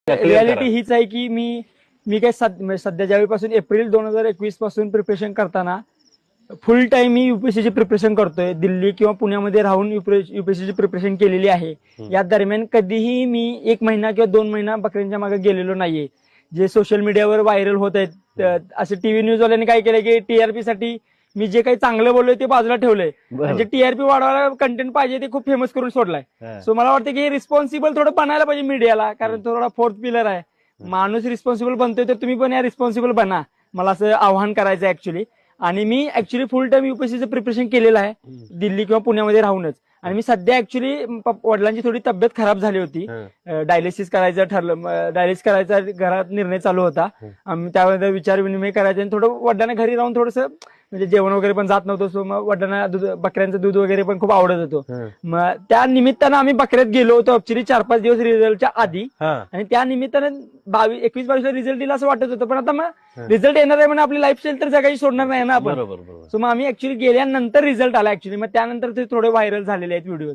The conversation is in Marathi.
रियालिटी हीच आहे की मी काय सध्या ज्यावेळीपासून एप्रिल 2021 पासून प्रिपरेशन करताना फुल टाइम मी युपीएससीची प्रिपरेशन करतोय. दिल्ली किंवा पुण्यामध्ये राहून युपीएससीची प्रिपरेशन केलेली आहे. या दरम्यान कधीही मी 1 महिना किंवा 2 महिना बकऱ्यांच्या मागे गेलेलो नाहीये. जे सोशल मीडियावर व्हायरल होत आहेत असे टीव्ही न्यूज वाल्यांनी काय केलंय की टीआरपी साठी मी जे काही चांगलं बोललोय ते बाजूला ठेवलंय. म्हणजे टीआरपी वाढवायला कंटेंट पाहिजे ते खूप फेमस करून सोडलाय. सो मला वाटतं की रिस्पॉन्सिबल थोडं बनायला पाहिजे मीडियाला, कारण थोडा फोर्थ पिलर आहे. माणूस रिस्पॉन्सिबल बनतोय तर तुम्ही पण या रिस्पॉन्सिबल बना, मला असं आव्हान करायचं ऍक्च्युली. आणि मी ऍक्च्युली फुल टाइम युपीएससीचं प्रिपरेशन केलेलं आहे दिल्ली किंवा पुण्यामध्ये राहूनच. आणि मी सध्या ऍक्च्युली वडिलांची थोडी तब्येत खराब झाली होती, डायलिसिस करायचं ठरलं, डायलिसिस करायचा घरात निर्णय चालू होता. आम्ही त्यामध्ये विचार विनिमय करायचे आणि थोडं वडिलांना घरी राहून थोडंसं म्हणजे जेवण वगैरे पण जात नव्हतं. सो मग वडिलांना बकऱ्यांचं दूध वगैरे पण खूप आवडत होतं. मग त्या निमित्तानं आम्ही बकऱ्यात गेलो होतो ऍक्च्युली 4-5 दिवस रिझल्टच्या आधी. आणि त्या निमित्तानं 21-22 ला रिझल्ट दिला असं वाटत होतं. पण आता मग रिझल्ट येणार आहे म्हणून आपली लाईफस्टाईल तर जगायची सोडणार नाही ना आपण. सो मग आम्ही ऍक्च्युली गेल्यानंतर रिझल्ट आला ऍक्च्युली. मग त्यानंतर ते थोडे व्हायरल झालेले आहेत व्हिडिओ.